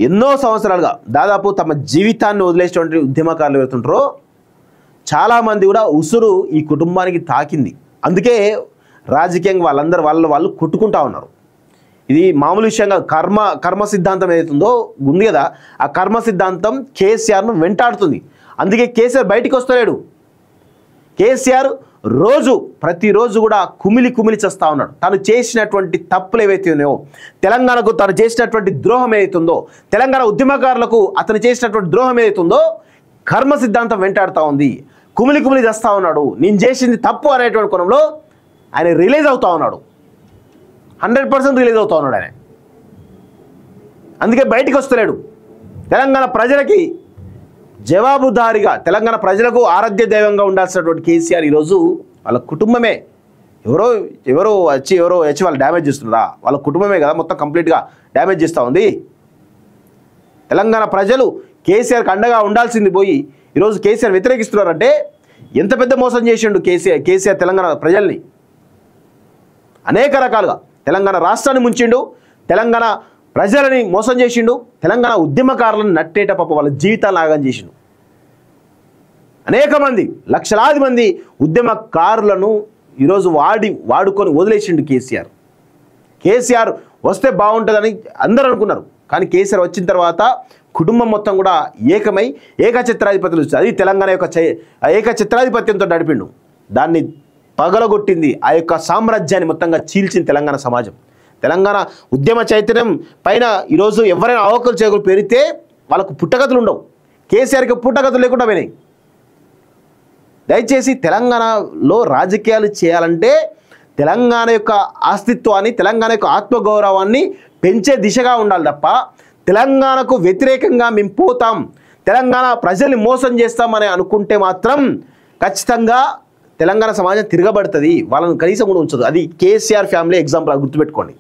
ఎన్నో సంవత్సరాలుగా దాదాపు తమ జీవితాన్ని వదిలేసినటువంటి ఉద్యమకారులు ఎవరుతుంటారో చాలామంది కూడా ఉసురు ఈ కుటుంబానికి తాకింది. అందుకే రాజకీయంగా వాళ్ళందరూ వాళ్ళు కొట్టుకుంటా ఉన్నారు. ఇది మామూలు విషయంగా కర్మ సిద్ధాంతం ఏదైతుందో ఉంది కదా, ఆ కర్మ సిద్ధాంతం కేసీఆర్ను వెంటాడుతుంది. అందుకే కేసీఆర్ బయటికి వస్తలేడు. కేసీఆర్ ప్రతిరోజు కూడా కుమిలి చేస్తూ ఉన్నాడు. తను చేసినటువంటి తప్పులు ఏవైతే ఉన్నాయో, తెలంగాణకు తను చేసినటువంటి ద్రోహం ఏదైతుందో, తెలంగాణ ఉద్యమకారులకు అతను చేసినటువంటి ద్రోహం ఏదైతుందో కర్మ సిద్ధాంతం వెంటాడుతూ ఉంది. కుమిలి చేస్తూ ఉన్నాడు. నేను చేసింది తప్పు అనేటువంటి కోణంలో ఆయన రిలీజ్ అవుతూ ఉన్నాడు. 100% రిలీజ్ అవుతూ ఉన్నాడు ఆయన. అందుకే బయటికి వస్తలేడు. తెలంగాణ ప్రజలకి జవాబుదారిగా, తెలంగాణ ప్రజలకు ఆరాధ్య దైవంగా ఉండాల్సినటువంటి కేసీఆర్ ఈరోజు వాళ్ళ కుటుంబమే ఎవరో వచ్చి వాళ్ళు డ్యామేజ్ చేస్తున్నారా? వాళ్ళ కుటుంబమే కదా మొత్తం కంప్లీట్గా డ్యామేజ్ చేస్తూ ఉంది. తెలంగాణ ప్రజలు కేసీఆర్కి అండగా ఉండాల్సింది పోయి ఈరోజు కేసీఆర్ వ్యతిరేకిస్తున్నారంటే ఎంత పెద్ద మోసం చేసిండు కేసీఆర్ తెలంగాణ ప్రజల్ని. అనేక రకాలుగా తెలంగాణ రాష్ట్రాన్ని ముంచిండు, తెలంగాణ ప్రజలని మోసం చేసిండు, తెలంగాణ ఉద్యమకారులను నట్టేట పాప వాళ్ళ జీవితాలు నాగం చేసిండు. అనేక మంది, లక్షలాది మంది ఉద్యమకారులను ఈరోజు వాడుకొని వదిలేసిండు కేసీఆర్ వస్తే బాగుంటుందని అందరూ అనుకున్నారు. కానీ కేసీఆర్ వచ్చిన తర్వాత కుటుంబం మొత్తం కూడా ఏకమై ఏకఛత్రాధిపత్యం వచ్చింది. అది తెలంగాణ యొక్క ఏకఛత్రాధిపత్యంతో నడిపిండు. దాన్ని పగలగొట్టింది. ఆ యొక్క సామ్రాజ్యాన్ని మొత్తంగా చీల్చింది తెలంగాణ సమాజం. తెలంగాణ ఉద్యమ చైతన్యం పైన ఈరోజు ఎవరైనా అవకలు చేకలు పెరిగితే వాళ్ళకు పుట్టగతులు ఉండవు. కేసీఆర్కి పుట్టగతులు లేకుండా పోయినాయి. దయచేసి తెలంగాణలో రాజకీయాలు చేయాలంటే తెలంగాణ యొక్క అస్తిత్వాన్ని, తెలంగాణ యొక్క ఆత్మగౌరవాన్ని పెంచే దిశగా ఉండాలి తప్ప తెలంగాణకు వ్యతిరేకంగా మేము పోతాం, తెలంగాణ ప్రజల్ని మోసం చేస్తామని అనుకుంటే మాత్రం ఖచ్చితంగా తెలంగాణ సమాజం తిరగబడుతుంది. వాళ్ళని కనీసం కూడా ఉంచదు. అది కేసీఆర్ ఫ్యామిలీ ఎగ్జాంపుల్ గుర్తుపెట్టుకోండి.